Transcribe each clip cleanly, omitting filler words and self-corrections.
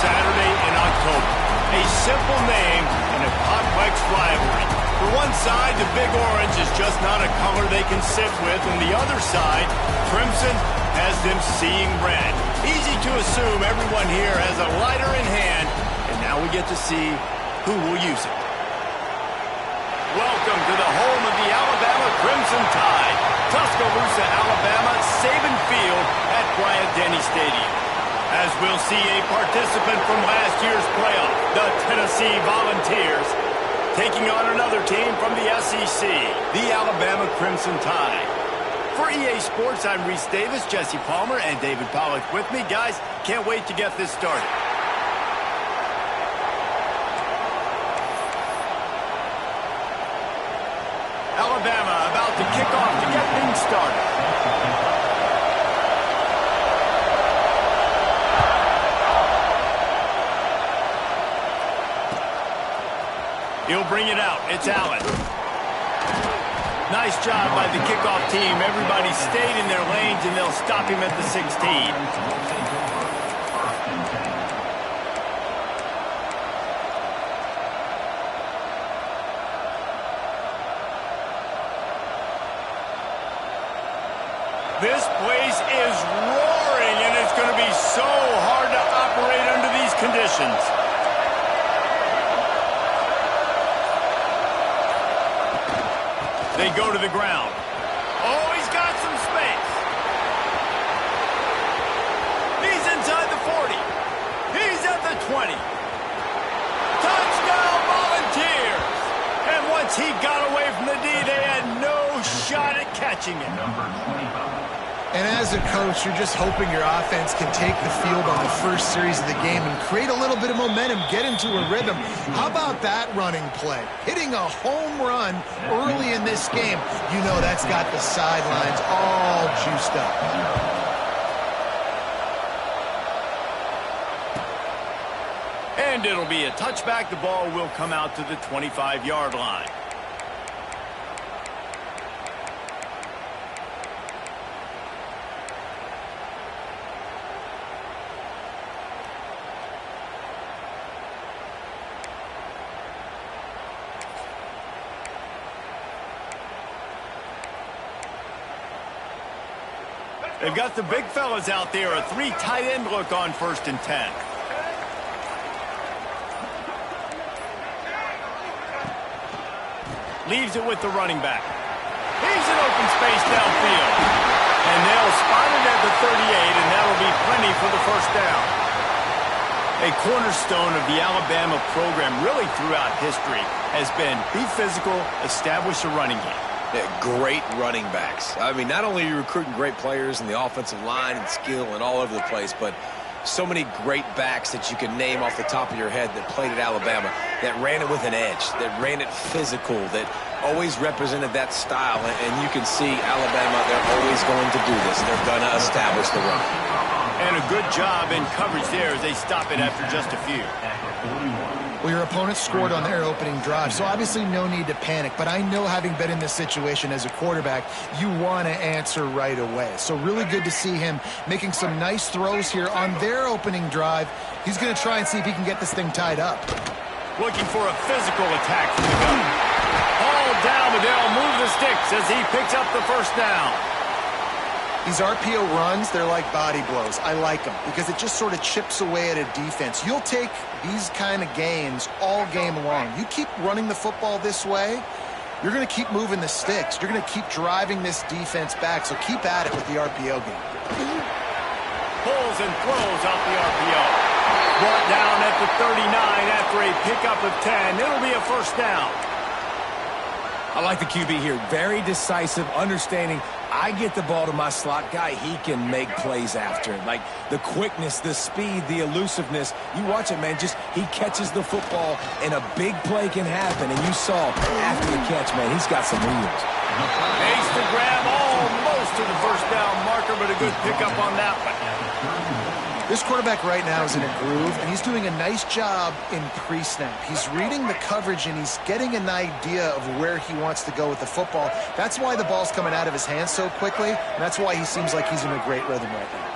Saturday in October. A simple name and a complex rivalry. For one side, the Big Orange is just not a color they can sit with, and the other side, Crimson, has them seeing red. Easy to assume everyone here has a lighter in hand, and now we get to see who will use it. Welcome to the home of the Alabama Crimson Tide, Tuscaloosa, Alabama, Saban Field at Bryant-Denny Stadium. As we'll see a participant from last year's playoff, the Tennessee Volunteers, taking on another team from the SEC, the Alabama Crimson Tide. For EA Sports, I'm Reese Davis, Jesse Palmer, and David Pollack with me. Guys, can't wait to get this started. Alabama about to kick off to get things started. He'll bring it out. It's Allen. Nice job by the kickoff team. Everybody stayed in their lanes, and they'll stop him at the 16. This place is roaring, and it's going to be so hard to operate under these conditions. They go to the ground. Oh, he's got some space. He's inside the 40. He's at the 20. Touchdown, Volunteers! And once he got away from the D, they had no shot at catching him. And as a coach, you're just hoping your offense can take the field on the first series of the game and create a little bit of momentum, get into a rhythm. How about that running play? Hitting a home run early in this game. You know that's got the sidelines all juiced up. And it'll be a touchback. The ball will come out to the 25-yard line. They've got the big fellas out there, a 3 tight end look on 1st and 10. Leaves it with the running back. He's in open space downfield. And they'll spot it at the 38, and that'll be plenty for the first down. A cornerstone of the Alabama program really throughout history has been be physical, establish a running game. Great running backs. I mean, not only are you recruiting great players in the offensive line and skill and all over the place, but so many great backs that you can name off the top of your head that played at Alabama, that ran it with an edge, that ran it physical, that always represented that style. And you can see Alabama, they're always going to do this. They're going to establish the run. And a good job in coverage there as they stop it after just a few. Well, your opponent scored on their opening drive, so obviously no need to panic. But I know, having been in this situation as a quarterback, you want to answer right away. So really good to see him making some nice throws here on their opening drive. He's going to try and see if he can get this thing tied up. Looking for a physical attack from the gun. All down, but they'll move the sticks as he picks up the first down. These RPO runs, they're like body blows. I like them because it just sort of chips away at a defense. You'll take these kind of gains all game long. You keep running the football this way, you're going to keep moving the sticks. You're going to keep driving this defense back, so keep at it with the RPO game. Pulls and throws off the RPO. Brought down at the 39 after a pickup of 10. It'll be a first down. I like the QB here. Very decisive, understanding I get the ball to my slot guy, he can make plays after it. Like the quickness, the speed, the elusiveness. You watch it, man, just he catches the football and a big play can happen. And you saw after the catch, man, he's got some wheels. Ace to grab almost to the first down marker, but a good pickup on that one. This quarterback right now is in a groove, and he's doing a nice job in pre-snap. He's reading the coverage, and he's getting an idea of where he wants to go with the football. That's why the ball's coming out of his hands so quickly, and that's why he seems like he's in a great rhythm right now.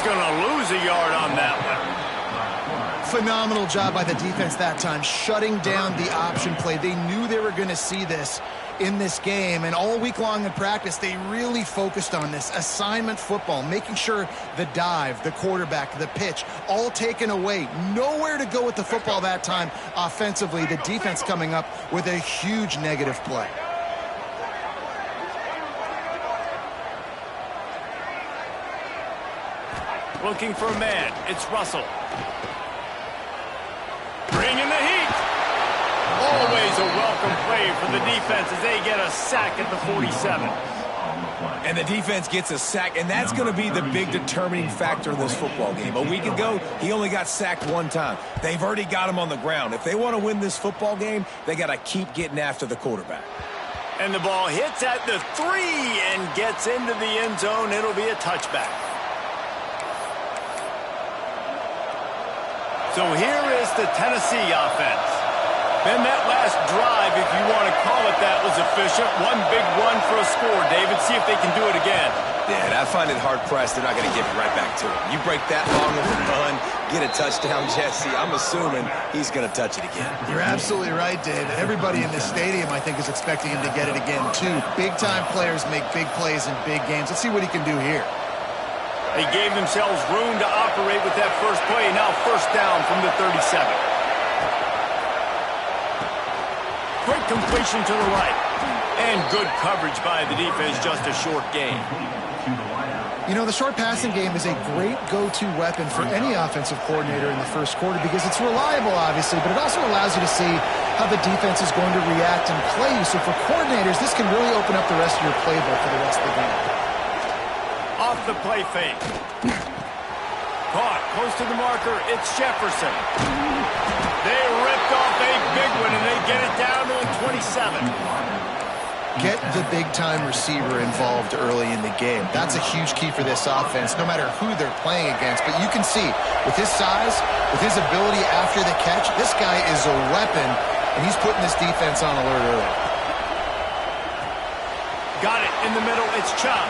going to lose a yard on that one. Phenomenal job by the defense that time, shutting down the option play. They knew they were going to see this in this game, and all week long in practice, they really focused on this assignment football, making sure the dive, the quarterback, the pitch, all taken away. Nowhere to go with the football that time offensively. The defense coming up with a huge negative play. Looking for a man. It's Russell. Bringing the heat. Always a welcome play for the defense as they get a sack at the 47. And the defense gets a sack, and that's going to be the big determining factor in this football game. A week ago, he only got sacked one time. They've already got him on the ground. If they want to win this football game, they got to keep getting after the quarterback. And the ball hits at the 3 and gets into the end zone. It'll be a touchback. So here is the Tennessee offense. Then that last drive, if you want to call it that, was efficient. One big run for a score, David. See if they can do it again. Yeah, and I find it hard-pressed. They're not going to give it right back to him. You break that long of a run, get a touchdown, Jesse. I'm assuming he's going to touch it again. You're absolutely right, Dave. Everybody in this stadium, I think, is expecting him to get it again, too. Big-time players make big plays in big games. Let's see what he can do here. They gave themselves room to operate with that first play. Now first down from the 37. Great completion to the right. And good coverage by the defense, just a short gain. You know, the short passing game is a great go-to weapon for any offensive coordinator in the first quarter because it's reliable, obviously, but it also allows you to see how the defense is going to react and play you. So for coordinators, this can really open up the rest of your playbook for the rest of the game. Off the play fake. Caught close to the marker. It's Jefferson. They ripped off a big one, and they get it down to the 27. Get the big-time receiver involved early in the game. That's a huge key for this offense, no matter who they're playing against. But you can see, with his size, with his ability after the catch, this guy is a weapon, and he's putting this defense on alert early. Got it in the middle. It's Chubb.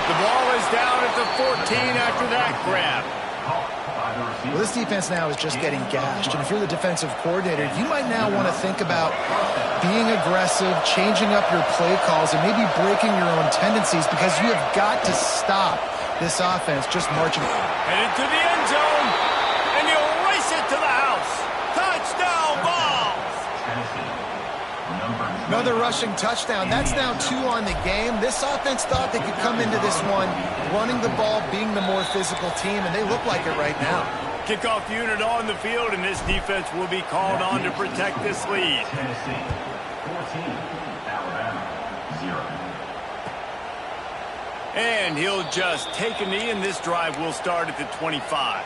The ball is down at the 14 after that grab. Well, this defense now is just getting gashed, and if you're the defensive coordinator, you might now want to think about being aggressive, changing up your play calls, and maybe breaking your own tendencies because you have got to stop this offense just marching. Headed to the end zone, and you'll race it to the house. Touchdown, Vols! Another rushing touchdown. That's now 2 on the game. This offense thought they could come into this one running the ball, being the more physical team, and they look like it right now. Kickoff unit on the field, and this defense will be called on to protect this lead. Tennessee, 14, Alabama, 0. And he'll just take a knee, and this drive will start at the 25.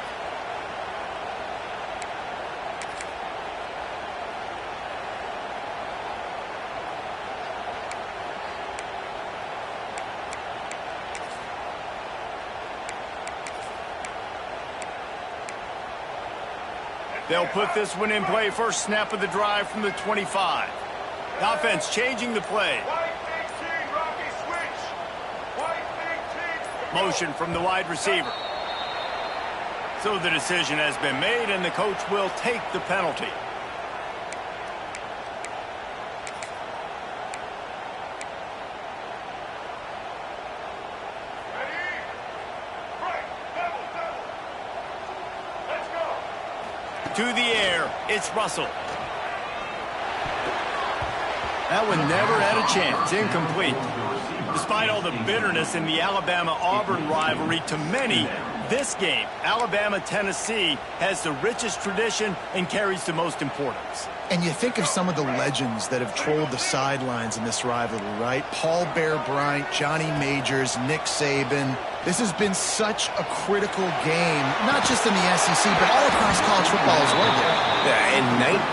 They'll put this one in play. First snap of the drive from the 25. The offense changing the play. Motion from the wide receiver. So the decision has been made, and the coach will take the penalty. To the air, it's Russell. That one never had a chance. Incomplete. Despite all the bitterness in the Alabama-Auburn rivalry, to many, this game, Alabama-Tennessee, has the richest tradition and carries the most importance. And you think of some of the legends that have trolled the sidelines in this rivalry, right? Paul Bear Bryant, Johnny Majors, Nick Saban. This has been such a critical game, not just in the SEC, but all across college football as well. Yeah, in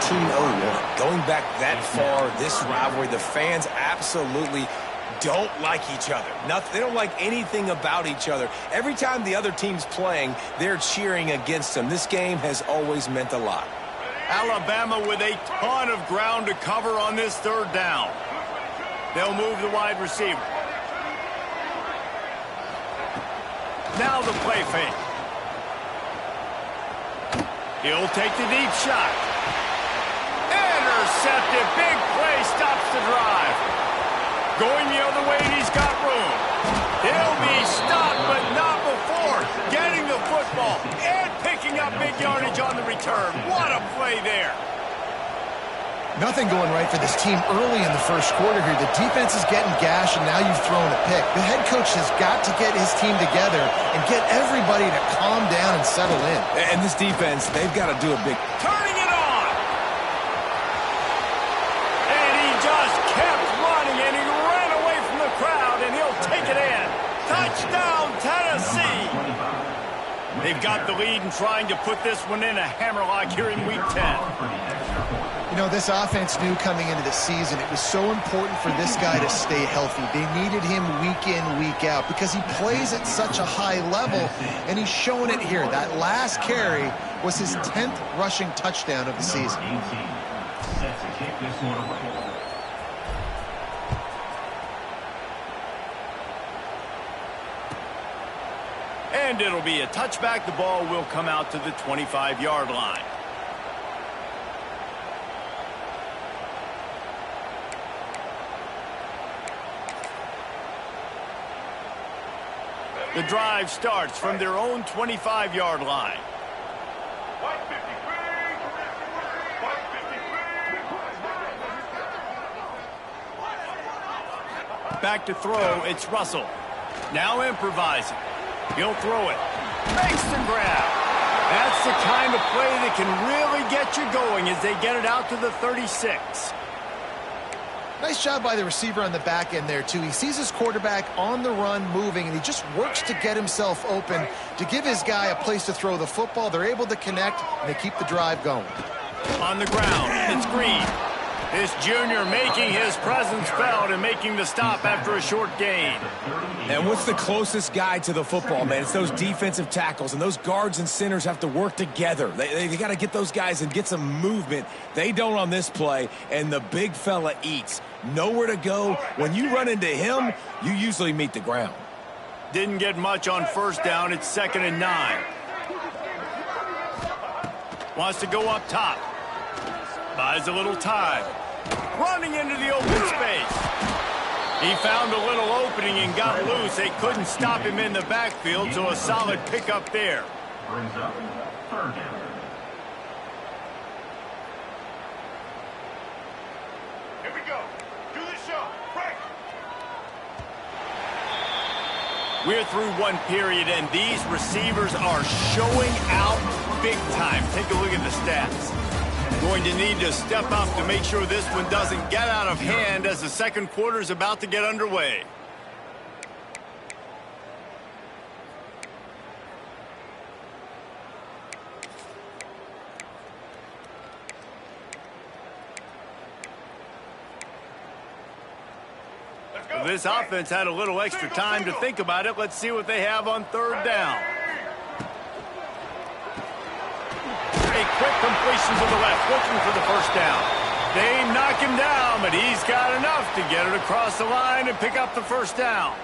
1901, going back that far, this rivalry, the fans absolutely don't like each other. They don't like anything about each other. Every time the other team's playing, they're cheering against them. This game has always meant a lot. Alabama with a ton of ground to cover on this third down. They'll move the wide receiver. Now the play fake. He'll take the deep shot. Intercepted. Big play stops the drive. Going the other way, and he's got room. He'll be stopped, but not before getting the football and picking up big yardage on the return. What a play there. Nothing going right for this team early in the first quarter here. The defense is getting gashed, and now you've thrown a pick. The head coach has got to get his team together and get everybody to calm down and settle in. And this defense, they've got to do a big... Turning it on! And he just kept running, and he ran away from the crowd, and he'll take it in. Touchdown, Tennessee! They've got the lead and trying to put this one in a hammerlock here in Week 10. You know, this offense knew coming into the season it was so important for this guy to stay healthy. They needed him week in, week out because he plays at such a high level, and he's showing it here. That last carry was his 10th rushing touchdown of the season. Set to kick this one away. And it'll be a touchback. The ball will come out to the 25-yard line. The drive starts from their own 25-yard line. Back to throw, it's Russell. Now improvising. He'll throw it. Makes the grab. That's the kind of play that can really get you going as they get it out to the 36. Nice job by the receiver on the back end there, too. He sees his quarterback on the run moving, and he just works to get himself open to give his guy a place to throw the football. They're able to connect, and they keep the drive going. On the ground, it's Green. This junior making his presence felt and making the stop after a short gain. And what's the closest guy to the football, man? It's those defensive tackles, and those guards and centers have to work together. They got to get those guys and get some movement. They don't on this play, and the big fella eats. Nowhere to go. When you run into him, you usually meet the ground. Didn't get much on first down. It's 2nd and 9. Wants to go up top. Buys a little time. Running into the open space. He found a little opening and got loose. They couldn't stop him in the backfield, so a solid pickup there. Brings up 3rd down. Here we go. Do the show. Break. We're through one period, and these receivers are showing out big time. Take a look at the stats. Going to need to step up to make sure this one doesn't get out of hand as the second quarter is about to get underway. This offense had a little extra time to think about it. Let's see what they have on 3rd down. A quick completion to the left, looking for the first down. They knock him down, but he's got enough to get it across the line and pick up the first down.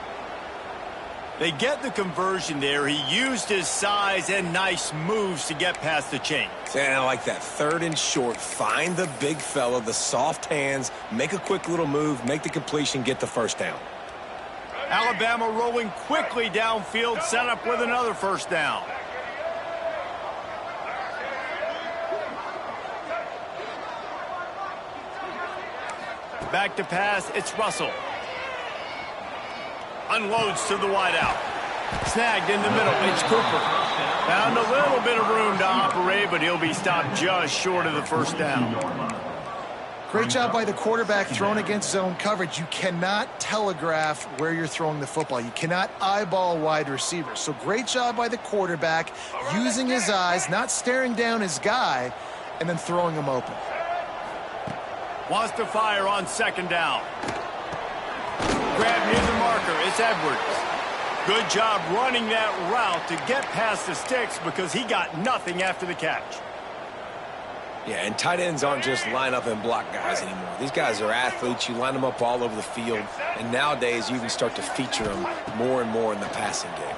They get the conversion there. He used his size and nice moves to get past the chains. And I like that 3rd and short. Find the big fella, the soft hands, make a quick little move, make the completion, get the first down. Alabama rolling quickly downfield, set up with another first down. Back to pass, it's Russell. Unloads to the wideout. Snagged in the middle, it's Cooper. Found a little bit of room to operate, but he'll be stopped just short of the first down. Great job by the quarterback thrown against zone coverage. You cannot telegraph where you're throwing the football. You cannot eyeball wide receivers. So great job by the quarterback using his eyes, not staring down his guy, and then throwing him open. Wants to fire on 2nd down. Grab near the marker. It's Edwards. Good job running that route to get past the sticks because he got nothing after the catch. Yeah, and tight ends aren't just line up and block guys anymore. These guys are athletes. You line them up all over the field. And nowadays, you can start to feature them more and more in the passing game.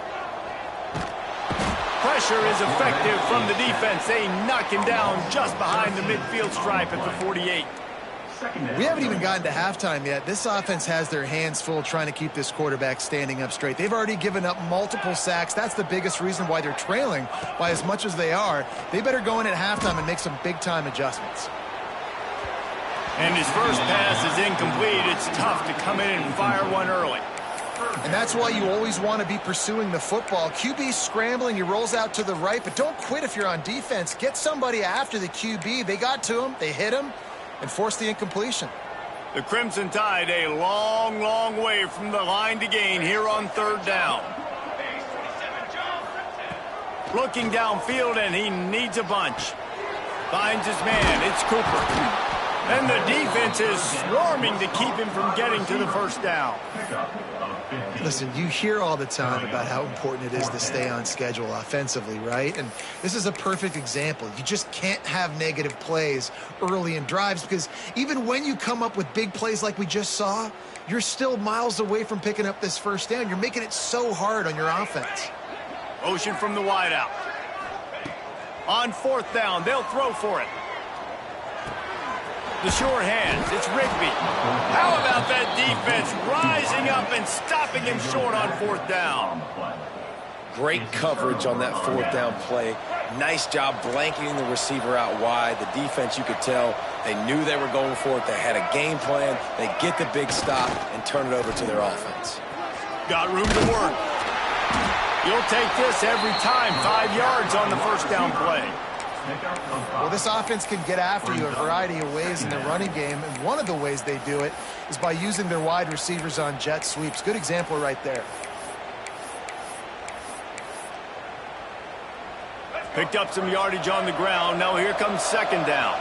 pressure is effective from the defense. They knock him down just behind the midfield stripe at the 48. We haven't even gotten to halftime yet. This offense has their hands full trying to keep this quarterback standing up straight. They've already given up multiple sacks. That's the biggest reason why they're trailing by as much as they are. They better go in at halftime and make some big-time adjustments. And his first pass is incomplete. It's tough to come in and fire one early. And that's why you always want to be pursuing the football. QB scrambling, he rolls out to the right, but don't quit if you're on defense. Get somebody after the QB. They got to him, they hit him, and forced the incompletion. The Crimson Tide a long, long way from the line to gain here on third down. Looking downfield, and he needs a bunch. Finds his man. It's Cooper. And the defense is swarming to keep him from getting to the first down. Listen, you hear all the time about how important it is to stay on schedule offensively, right? And this is a perfect example. You just can't have negative plays early in drives because even when you come up with big plays like we just saw, you're still miles away from picking up this first down. You're making it so hard on your offense. Motion from the wideout. On fourth down, they'll throw for it. The sure hands, it's Rigby. How about that defense rising up and stopping him short on fourth down? Great coverage on that fourth down play. Nice job blanketing the receiver out wide. The defense, you could tell, they knew they were going for it. They had a game plan. They get the big stop and turn it over to their offense. Got room to work. You'll take this every time. 5 yards on the first down play. Well, this offense can get after you a variety of ways in the running game, and one of the ways they do it is by using their wide receivers on jet sweeps. Good example right there. Picked up some yardage on the ground. Now here comes second down.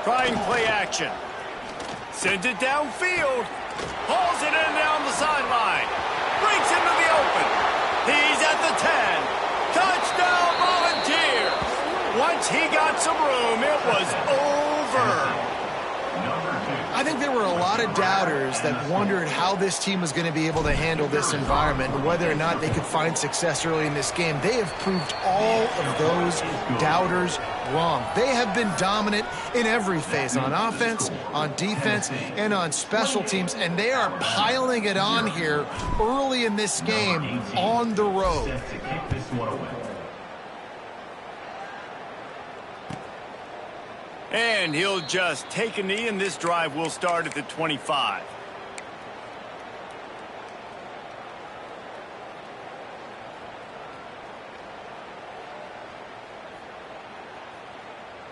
Trying play action. Sends it downfield. Hauls it in down the sideline. Breaks into the open. He's at the 10. Touchdown, Volunteers. Once he got some room, it was over. I think there were a lot of doubters that wondered how this team was going to be able to handle this environment and whether or not they could find success early in this game. They have proved all of those doubters wrong. They have been dominant in every phase, on offense, on defense, and on special teams, and they are piling it on here early in this game on the road. And he'll just take a knee, and this drive will start at the 25.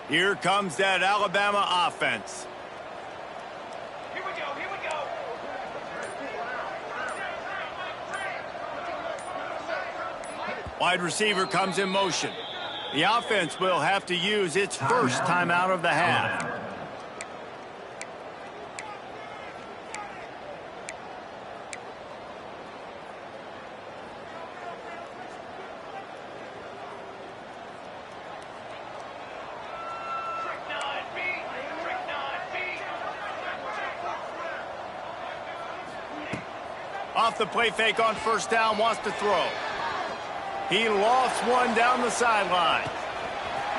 Here comes that Alabama offense. Here we go, here we go. Wide receiver comes in motion. The offense will have to use its first timeout of the half. Off the play fake on first down, wants to throw. He lost one down the sideline.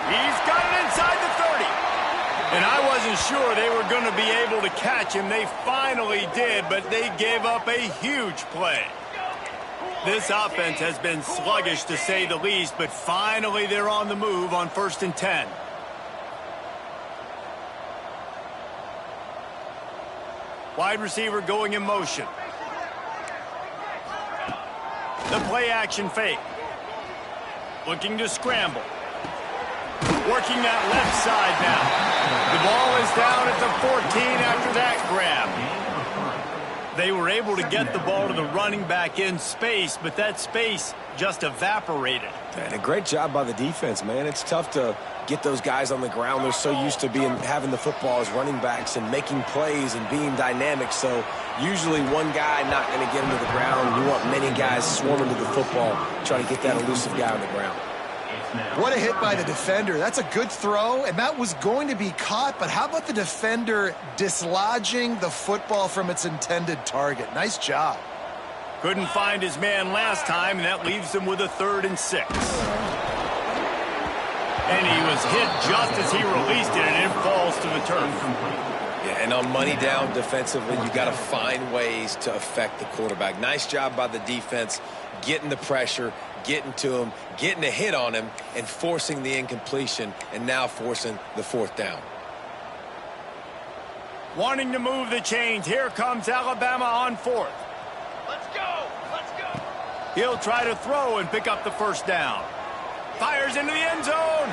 He's got it inside the 30. And I wasn't sure they were going to be able to catch him. They finally did, but they gave up a huge play. This offense has been sluggish to say the least, but finally they're on the move on 1st and 10. Wide receiver going in motion. The play action fake. Looking to scramble. Working that left side now. The ball is down at the 14 after that grab. They were able to get the ball to the running back in space, but that space just evaporated. And a great job by the defense, man. It's tough to get those guys on the ground. They're so used to having the football as running backs and making plays and being dynamic. So usually one guy not going to get him to the ground. You want many guys swarming to the football, trying to get that elusive guy on the ground. What a hit by the defender. That's a good throw, and that was going to be caught, but how about the defender dislodging the football from its intended target? Nice job. Couldn't find his man last time, and that leaves him with a 3rd and 6. And he was hit just as he released it, and it falls to the turf. Yeah, and on money down defensively, you got to find ways to affect the quarterback. Nice job by the defense, getting the pressure, getting to him, getting a hit on him, and forcing the incompletion, and now forcing the 4th down. Wanting to move the chains, here comes Alabama on 4th. Let's go! Let's go! He'll try to throw and pick up the 1st down. Fires into the end zone.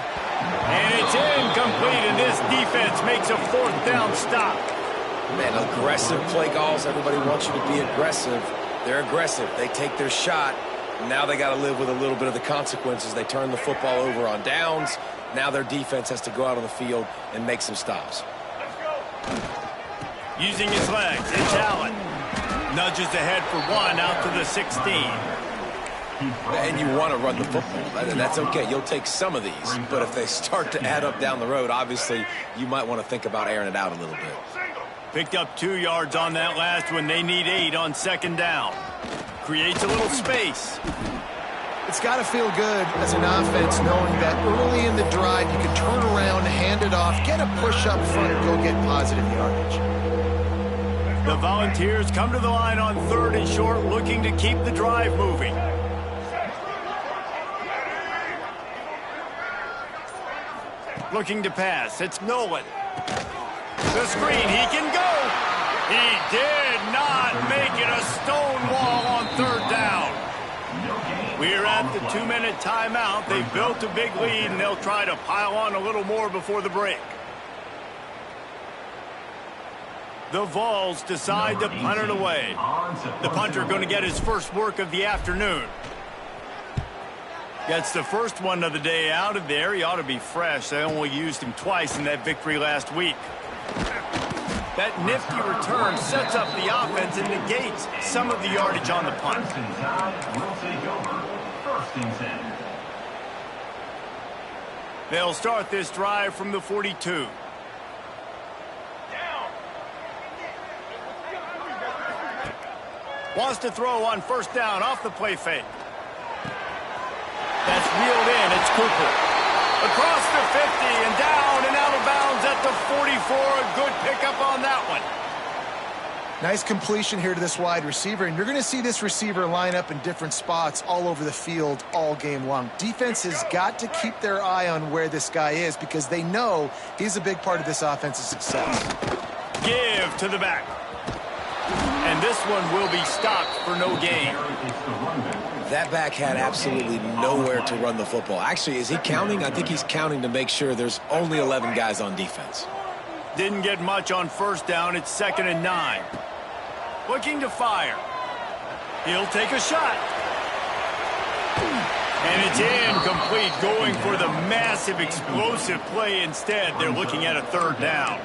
And it's incomplete, and this defense makes a 4th down stop. Man, aggressive play calls. Everybody wants you to be aggressive. They're aggressive. They take their shot. Now they got to live with a little bit of the consequences. They turn the football over on downs. Now their defense has to go out on the field and make some stops. Let's go! Using his legs, it's Allen. Nudges ahead for 1 out to the 16. And you want to run the football. That's okay. You'll take some of these. But if they start to add up down the road, obviously you might want to think about airing it out a little bit. Picked up 2 yards on that last one. They need 8 on 2nd down. Creates a little space. It's got to feel good as an offense knowing that early in the drive you can turn around, hand it off, get a push up front, and go get positive yardage. The Volunteers come to the line on 3rd and short, looking to keep the drive moving. Looking to pass. It's Nolan. The screen. He can go. He did not make it a stone wall on 3rd down. We're at the 2-minute timeout. They've built a big lead, and they'll try to pile on a little more before the break. The Vols decide to punt it away. The punter going to get his first work of the afternoon. Gets the first one of the day out of there. He ought to be fresh. They only used him twice in that victory last week. That nifty return sets up the offense and negates some of the yardage on the punt. Will take over. 1st and 10. They'll start this drive from the 42. Wants to throw on 1st down off the play fake. That's reeled in. It's Cooper. Across the 50 and down and out of bounds at the 44. A good pickup on that one. Nice completion here to this wide receiver, and you're going to see this receiver line up in different spots all over the field all game long. Defense has got to keep their eye on where this guy is because they know he's a big part of this offense's success. Give to the back. And this one will be stopped for no gain. That back had absolutely nowhere to run the football. Actually, is he counting? I think he's counting to make sure there's only 11 guys on defense. Didn't get much on 1st down. It's 2nd and 9. Looking to fire. He'll take a shot. And it's incomplete, going for the massive explosive play instead. They're looking at a 3rd down.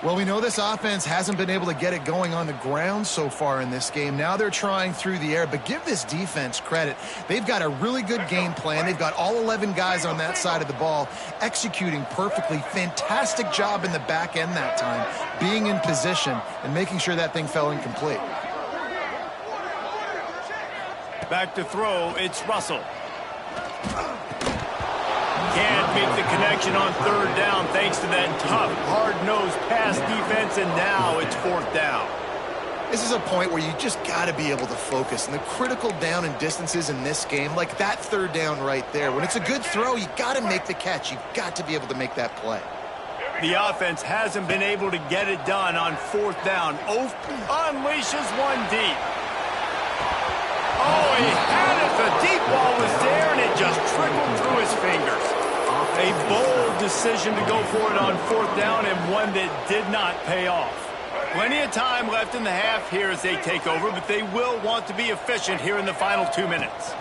Well, we know this offense hasn't been able to get it going on the ground so far in this game. Now they're trying through the air, but give this defense credit. They've got a really good game plan. They've got all 11 guys on that side of the ball executing perfectly. Fantastic job in the back end that time, being in position and making sure that thing fell incomplete. Back to throw, it's Russell. Can't make the connection on 3rd down thanks to that tough, hard-nosed pass defense, and now it's 4th down. This is a point where you just got to be able to focus. And the critical down and distances in this game, like that 3rd down right there, when it's a good throw, you got to make the catch. You've got to be able to make that play. The offense hasn't been able to get it done on 4th down. Unleashes one deep. Oh, he had it. The deep ball was there, and it just trickled through his fingers. A bold decision to go for it on 4th down, and one that did not pay off. Plenty of time left in the half here as they take over, but they will want to be efficient here in the final 2 minutes.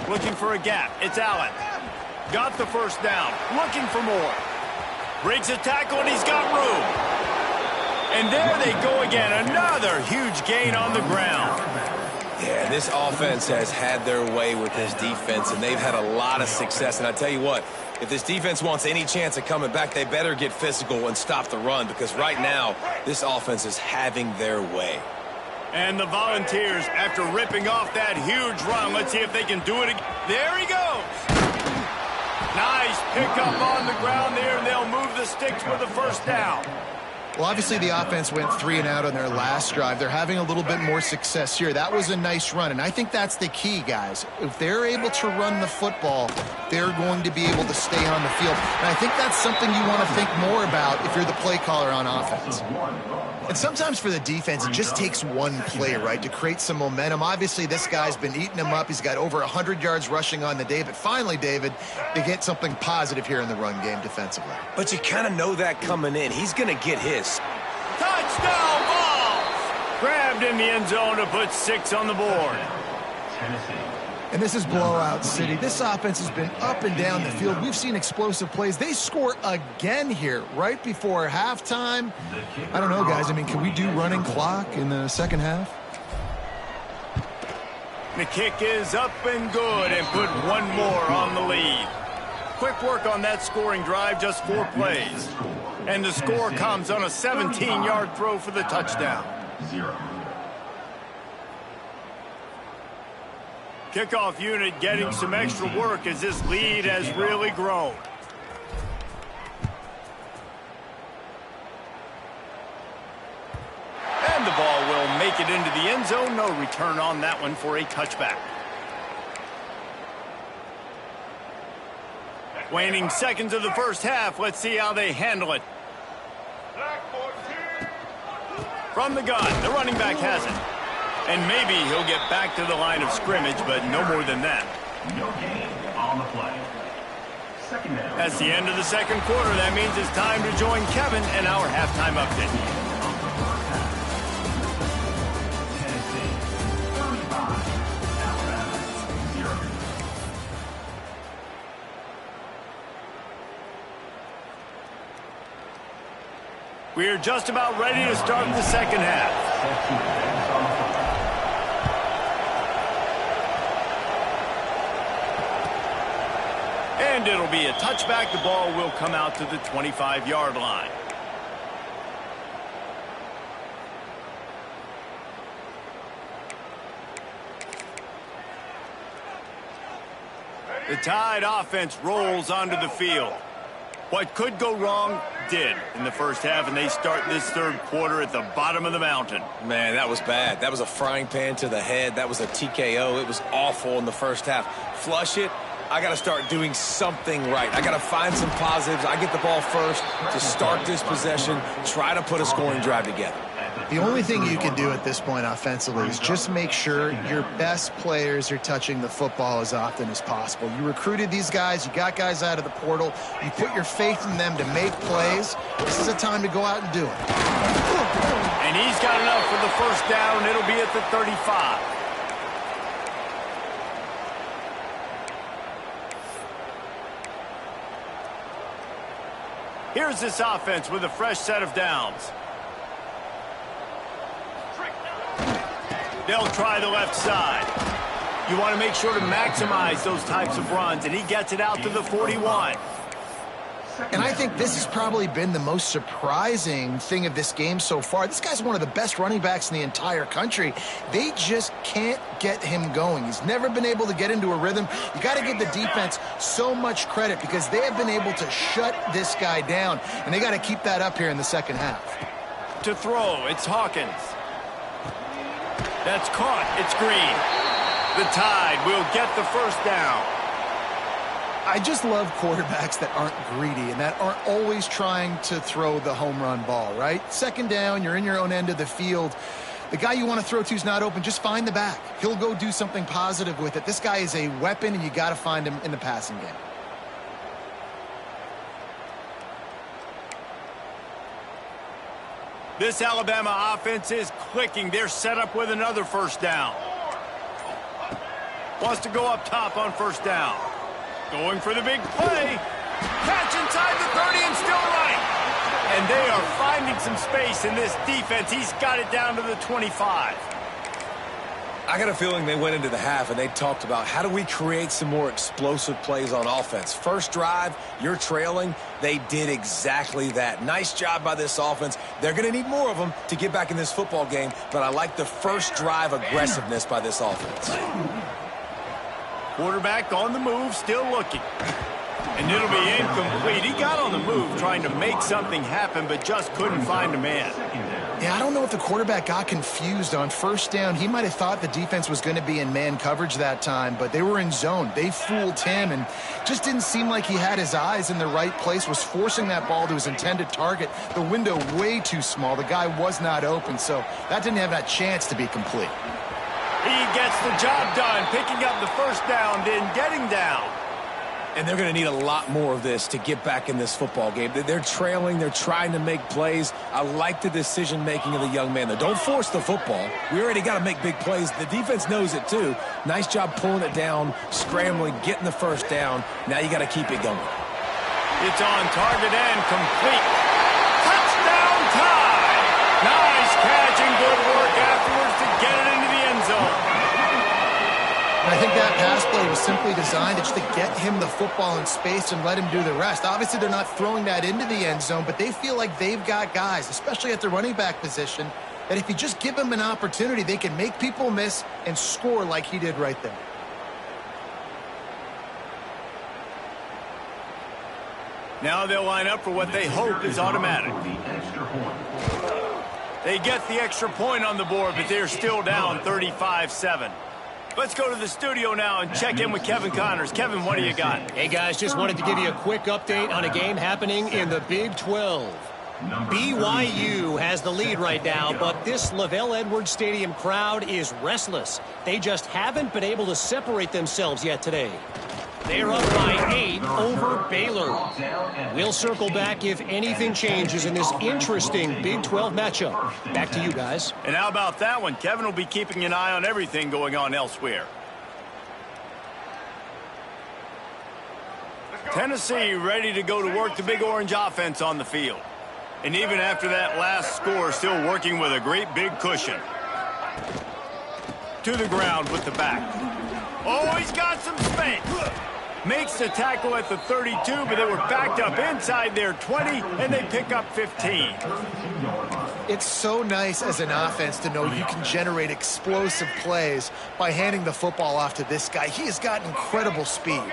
Looking for a gap. It's Allen. Got the 1st down. Looking for more. Breaks a tackle, and he's got room. And there they go again. Another huge gain on the ground. Yeah, this offense has had their way with this defense, and they've had a lot of success. And I tell you what, if this defense wants any chance of coming back, they better get physical and stop the run, because right now, this offense is having their way. And the Volunteers, after ripping off that huge run, let's see if they can do it again. There he goes. Nice pickup on the ground there, and they'll move the sticks with a first down. Well, obviously the offense went 3 and out on their last drive. They're having a little bit more success here. That was a nice run, and I think that's the key, guys. If they're able to run the football, they're going to be able to stay on the field. And I think that's something you want to think more about if you're the play caller on offense. And sometimes for the defense, it just takes one play, right, to create some momentum. Obviously, this guy's been eating them up. He's got over 100 yards rushing on the day. But finally, David, they get something positive here in the run game defensively. But you kind of know that coming in. He's going to get his. Touchdown, Vols! Grabbed in the end zone to put 6 on the board. Tennessee. And this is blowout city. This offense has been up and down the field. We've seen explosive plays. They score again here right before halftime. I don't know, guys. I mean, can we do running clock in the second half? The kick is up and good and put one more on the lead. Quick work on that scoring drive, just 4 plays. And the score comes on a 17-yard throw for the touchdown. 0. Kickoff unit getting some extra work as this lead has really grown. And the ball will make it into the end zone. No return on that one for a touchback. Waning seconds of the first half. Let's see how they handle it. From the gun, the running back has it. And maybe he'll get back to the line of scrimmage, but no more than that. No gain on the play. Second down. That's the end of the second quarter. That means it's time to join Kevin and our halftime update. Tennessee 35. Alabama 0. We're just about ready to start the second half. And it'll be a touchback. The ball will come out to the 25-yard line. The Tide offense rolls onto the field. What could go wrong did in the first half, and they start this third quarter at the bottom of the mountain. Man, that was bad. That was a frying pan to the head. That was a TKO. It was awful in the first half. Flush it. I got to start doing something right. I got to find some positives. I get the ball first to start this possession, try to put a scoring drive together. The only thing you can do at this point offensively is just make sure your best players are touching the football as often as possible. You recruited these guys. You got guys out of the portal. You put your faith in them to make plays. This is a time to go out and do it. And he's got enough for the first down. It'll be at the 35. Here's this offense with a fresh set of downs. They'll try the left side. You want to make sure to maximize those types of runs, and he gets it out to the 41. And I think this has probably been the most surprising thing of this game so far. This guy's one of the best running backs in the entire country. They just can't get him going. He's never been able to get into a rhythm. You got to give the defense so much credit because they have been able to shut this guy down, and they got to keep that up here in the second half. To throw, it's Hawkins. That's caught. It's Green. The Tide will get the first down. I just love quarterbacks that aren't greedy and that aren't always trying to throw the home run ball, right? Second down, you're in your own end of the field. The guy you want to throw to is not open. Just find the back. He'll go do something positive with it. This guy is a weapon, and you got to find him in the passing game. This Alabama offense is clicking. They're set up with another first down. Wants to go up top on first down. Going for the big play. Catch inside the 30 and still running. And they are finding some space in this defense. He's got it down to the 25. I got a feeling they went into the half and they talked about how do we create some more explosive plays on offense. First drive, you're trailing. They did exactly that. Nice job by this offense. They're going to need more of them to get back in this football game, but I like the first drive aggressiveness by this offense. Quarterback on the move, still looking. And it'll be incomplete. He got on the move trying to make something happen, but just couldn't find a man. Yeah, I don't know if the quarterback got confused on first down. He might have thought the defense was going to be in man coverage that time, but they were in zone. They fooled him and just didn't seem like he had his eyes in the right place, was forcing that ball to his intended target. The window way too small. The guy was not open, so that didn't have that chance to be complete. He gets the job done, picking up the first down, then getting down. And they're going to need a lot more of this to get back in this football game. They're trailing. They're trying to make plays. I like the decision-making of the young man, though. Don't force the football. We already got to make big plays. The defense knows it, too. Nice job pulling it down, scrambling, getting the first down. Now you got to keep it going. It's on target and complete. Touchdown tie! Nice catch and good work afterwards to get it into the end zone. I think that pass play was simply designed just to get him the football in space and let him do the rest. Obviously, they're not throwing that into the end zone, but they feel like they've got guys, especially at the running back position, that if you just give them an opportunity, they can make people miss and score like he did right there. Now they'll line up for what they hope is automatic. They get the extra point on the board, but they're still down 35-7. Let's go to the studio now and check in with Kevin Connors. Kevin, what do you got? Hey, guys, just wanted to give you a quick update on a game happening in the Big 12. BYU has the lead right now, but this LaVell Edwards Stadium crowd is restless. They just haven't been able to separate themselves yet today. They're up by 8 over Baylor. We'll circle back if anything changes in this interesting Big 12 matchup. Back to you guys. And how about that one? Kevin will be keeping an eye on everything going on elsewhere. Tennessee ready to go to work, the Big Orange offense on the field. And even after that last score, still working with a great big cushion. To the ground with the back. Oh, he's got some space. Makes the tackle at the 32, but they were backed up inside their 20, and they pick up 15. It's so nice as an offense to know you can generate explosive plays by handing the football off to this guy. He has got incredible speed.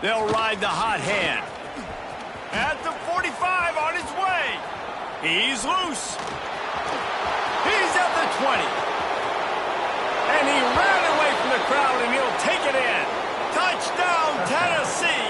They'll ride the hot hand. At the 45 on his way. He's loose. He's at the 20. And he ran away from the crowd, and he'll take it in. Touchdown, Tennessee.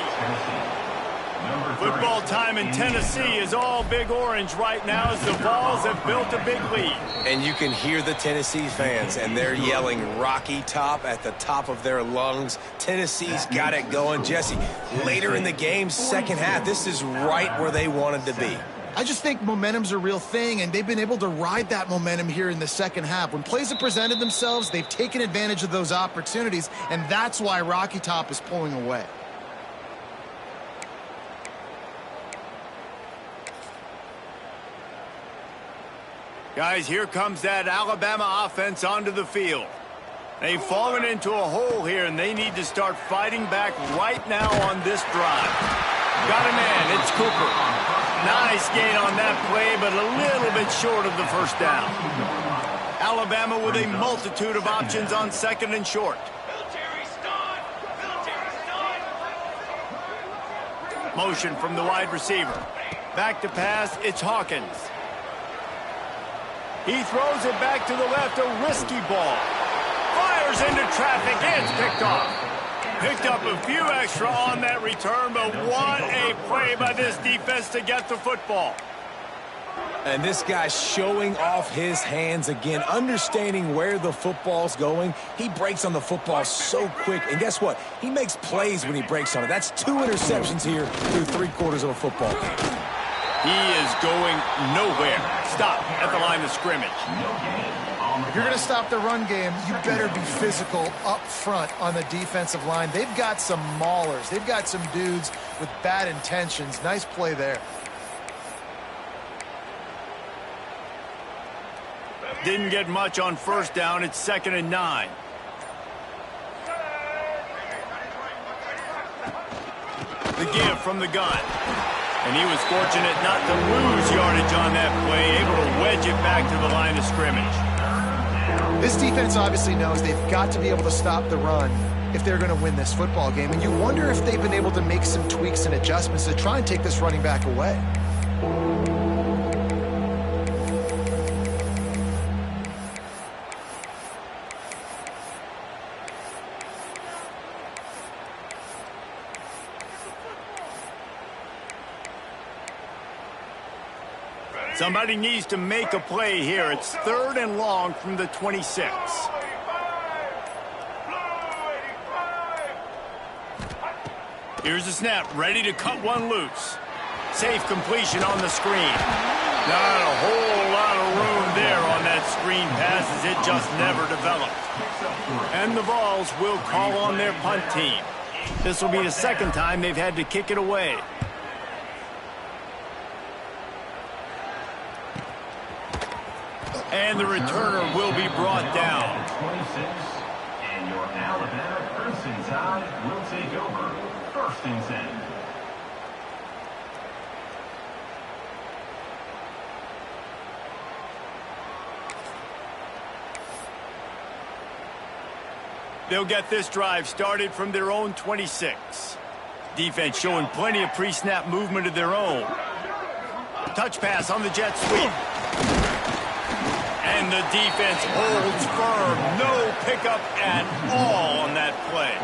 Football time in Tennessee is all Big Orange right now as the Vols have built a big lead. And you can hear the Tennessee fans, and they're yelling Rocky Top at the top of their lungs. Tennessee's got it going. Jesse, later in the game, second half, this is right where they wanted to be. I just think momentum's a real thing, and they've been able to ride that momentum here in the second half. When plays have presented themselves, they've taken advantage of those opportunities, and that's why Rocky Top is pulling away. Guys, here comes that Alabama offense onto the field. They've fallen into a hole here, and they need to start fighting back right now on this drive. Got a man, it's Cooper. Nice gain on that play, but a little bit short of the first down. Alabama with a multitude of options on second and short. Motion from the wide receiver. Back to pass, it's Hawkins. He throws it back to the left, a risky ball. Fires into traffic, it's picked off. Picked up a few extra on that return, but what a play by this defense to get the football. And this guy's showing off his hands again, understanding where the football's going. He breaks on the football so quick, and guess what? He makes plays when he breaks on it. That's 2 interceptions here through 3/4 of a football game. He is going nowhere. Stop at the line of scrimmage. If you're going to stop the run game, you better be physical up front on the defensive line. They've got some maulers. They've got some dudes with bad intentions. Nice play there. Didn't get much on first down. It's 2nd and 9. The give from the gun. And he was fortunate not to lose yardage on that play, able to wedge it back to the line of scrimmage. This defense obviously knows they've got to be able to stop the run if they're going to win this football game. And you wonder if they've been able to make some tweaks and adjustments to try and take this running back away. Somebody needs to make a play here. It's 3rd and long from the 26. Here's the snap, ready to cut one loose. Safe completion on the screen. Not a whole lot of room there on that screen pass as it just never developed. And the Vols will call on their punt team. This will be the 2nd time they've had to kick it away. And the returner will be brought down. 26, and your Alabama Crimson Tide will take over. 1st and 10. They'll get this drive started from their own 26. Defense showing plenty of pre-snap movement of their own. Touch pass on the jet sweep. And the defense holds firm. No pickup at all on that play.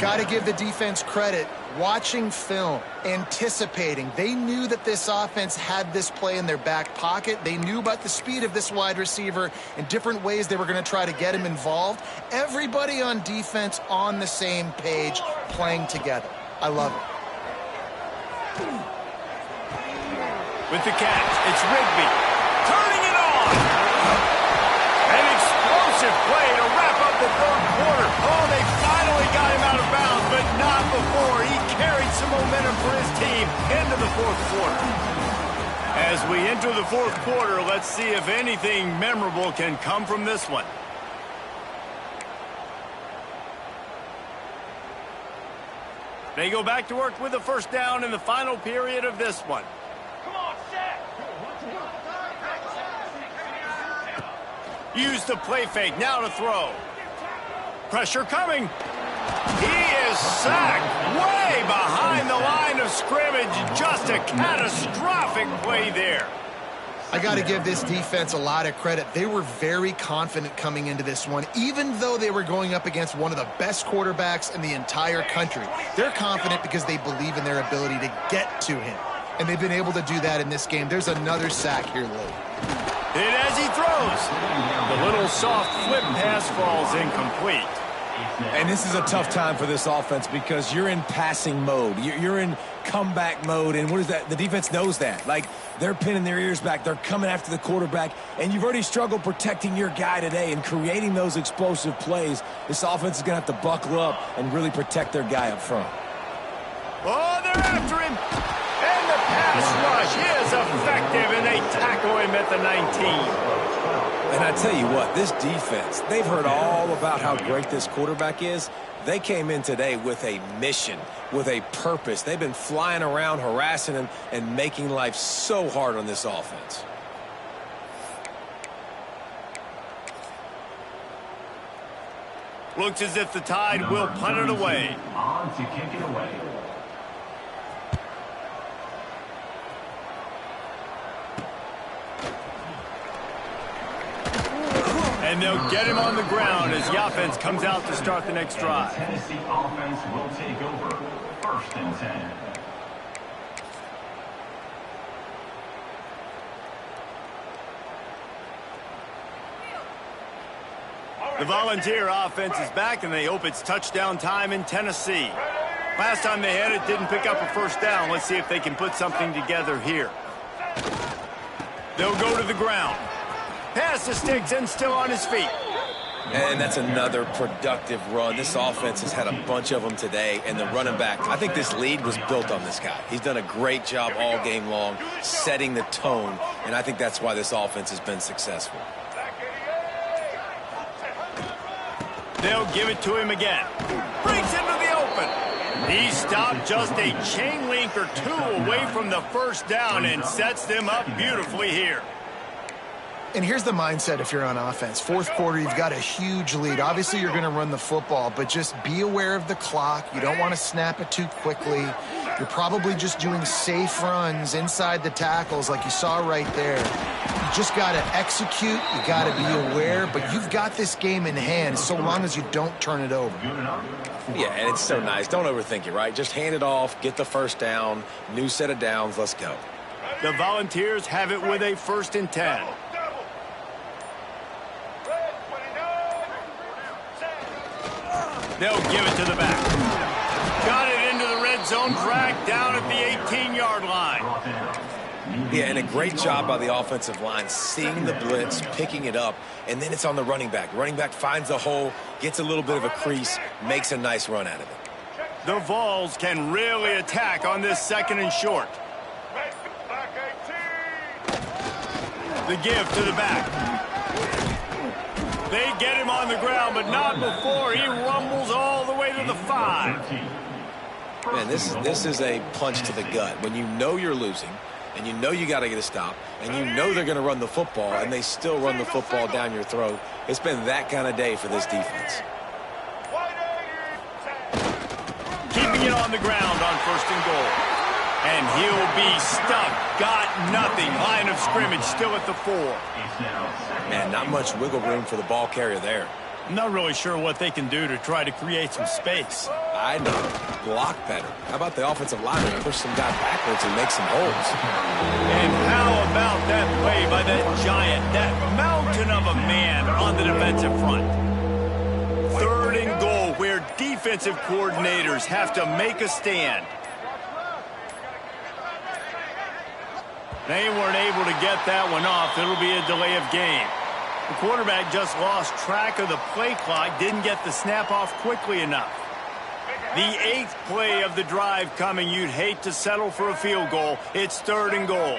Got to give the defense credit. Watching film, anticipating. They knew that this offense had this play in their back pocket. They knew about the speed of this wide receiver and different ways they were going to try to get him involved. Everybody on defense on the same page, playing together. I love it. With the catch, it's Rigby. Turning it on. An explosive play to wrap up the 3rd quarter. Oh, they finally got him out of bounds, but not before. He carried some momentum for his team into the 4th quarter. As we enter the 4th quarter, let's see if anything memorable can come from this one. They go back to work with a 1st down in the final period of this one. Use the play fake, now to throw. Pressure coming. He is sacked way behind the line of scrimmage. Just a catastrophic play there. I got to give this defense a lot of credit. They were very confident coming into this one, even though they were going up against one of the best quarterbacks in the entire country. They're confident because they believe in their ability to get to him, and they've been able to do that in this game. There's another sack here late. Hit as he throws. The little soft flip pass falls incomplete. And this is a tough time for this offense because you're in passing mode. You're in comeback mode, and what is that? The defense knows that. Like, they're pinning their ears back. They're coming after the quarterback, and you've already struggled protecting your guy today and creating those explosive plays. This offense is going to have to buckle up and really protect their guy up front. Oh, they're after him. And the pass rush is effective, and they tackle him at the 19. And I tell you what, this defense, they've heard all about how great this quarterback is. They came in today with a mission, with a purpose. They've been flying around, harassing him, and making life so hard on this offense. Looks as if the Tide will punt it away. On to kick it away. And they'll get him on the ground as the offense comes out to start the next drive. The Tennessee offense will take over. 1st and 10. The Volunteer offense is back, and they hope it's touchdown time in Tennessee. Last time they had it, didn't pick up a 1st down. Let's see if they can put something together here. They'll go to the ground. Past the sticks and still on his feet. And that's another productive run. This offense has had a bunch of them today, and the running back, I think this lead was built on this guy. He's done a great job all game long, setting the tone, and I think that's why this offense has been successful. They'll give it to him again. Breaks into the open. He stopped just a chain link or two away from the first down and sets them up beautifully here. And here's the mindset if you're on offense. Fourth quarter, you've got a huge lead. Obviously, you're going to run the football, but just be aware of the clock. You don't want to snap it too quickly. You're probably just doing safe runs inside the tackles like you saw right there. You just got to execute. You got to be aware, but you've got this game in hand so long as you don't turn it over. Yeah, and it's so nice. Don't overthink it, right? Just hand it off, get the first down, new set of downs, let's go. The Volunteers have it with a 1st and 10. They'll give it to the back. Got it into the red zone, dragged down at the 18-yard line. Yeah, and a great job by the offensive line, seeing the blitz, picking it up, and then it's on the running back. Running back finds the hole, gets a little bit of a crease, makes a nice run out of it. The Vols can really attack on this 2nd and short. The give to the back. They get him on the ground, but not before he rumbles all the way to the 5. Man, this is a punch to the gut. When you know you're losing, and you know you got to get a stop, and you know they're going to run the football, and they still run the football down your throat. It's been that kind of day for this defense. Keeping it on the ground on 1st and goal. And he'll be stuck. Got nothing. Line of scrimmage still at the 4. Man, not much wiggle room for the ball carrier there. I'm not really sure what they can do to try to create some space. I know. Block better. How about the offensive lineman push some guy backwards and make some holes? And how about that play by that giant, that mountain of a man on the defensive front? 3rd and goal, where defensive coordinators have to make a stand. They weren't able to get that one off. It'll be a delay of game. The quarterback just lost track of the play clock, didn't get the snap off quickly enough. The 8th play of the drive coming. You'd hate to settle for a field goal. It's 3rd and goal.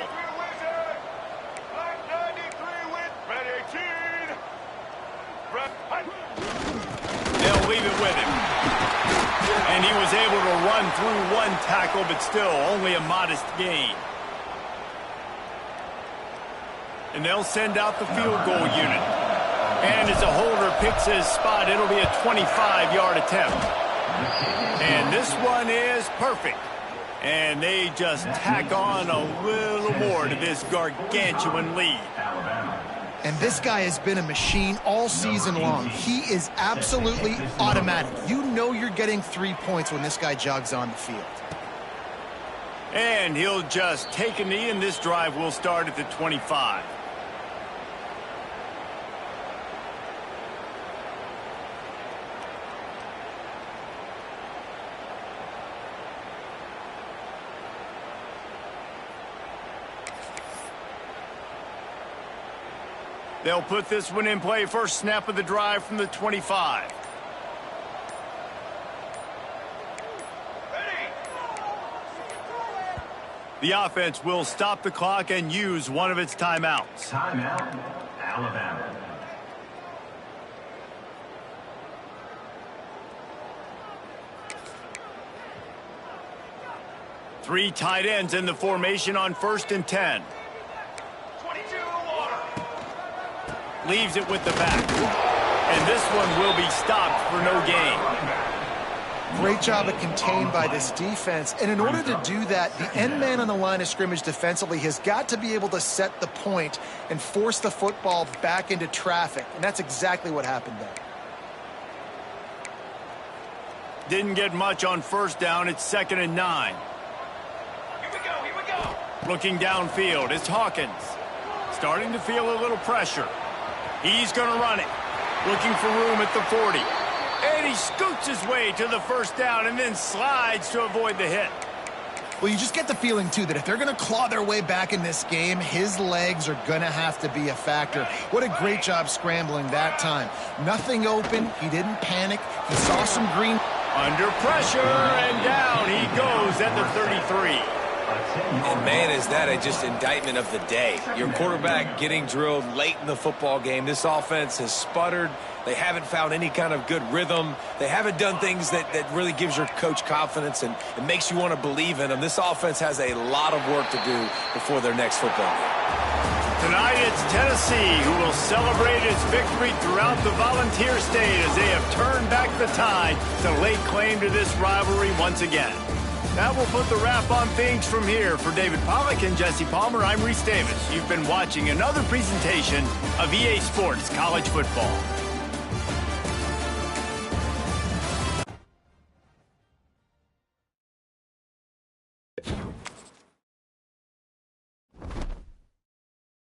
They'll leave it with him. And he was able to run through one tackle, but still only a modest gain. And they'll send out the field goal unit. And as a holder picks his spot, it'll be a 25-yard attempt. And this one is perfect. And they just tack on a little more to this gargantuan lead. And this guy has been a machine all season long. He is absolutely automatic. You know you're getting 3 points when this guy jogs on the field. And he'll just take a knee, and this drive will start at the 25. They'll put this one in play. First snap of the drive from the 25. The offense will stop the clock and use one of its timeouts. Timeout, Alabama. Three tight ends in the formation on 1st and 10. Leaves it with the back. And this one will be stopped for no gain. Great job of contained by this defense. And in order to do that, the end man on the line of scrimmage defensively has got to be able to set the point and force the football back into traffic. And that's exactly what happened there. Didn't get much on 1st down. It's 2nd and 9. Here we go. Looking downfield, it's Hawkins. Starting to feel a little pressure. He's going to run it. Looking for room at the 40. And he scoots his way to the 1st down and then slides to avoid the hit. Well, you just get the feeling, too, that if they're going to claw their way back in this game, his legs are going to have to be a factor. What a great job scrambling that time. Nothing open. He didn't panic. He saw some green. Under pressure, and down he goes at the 33. And, man, is that just indictment of the day. Your quarterback getting drilled late in the football game. This offense has sputtered. They haven't found any kind of good rhythm. They haven't done things that really gives your coach confidence and makes you want to believe in them. This offense has a lot of work to do before their next football game. Tonight it's Tennessee who will celebrate its victory throughout the Volunteer State as they have turned back the tide to lay claim to this rivalry once again. That will put the wrap on things from here. For David Pollack and Jesse Palmer, I'm Reese Davis. You've been watching another presentation of EA Sports College Football.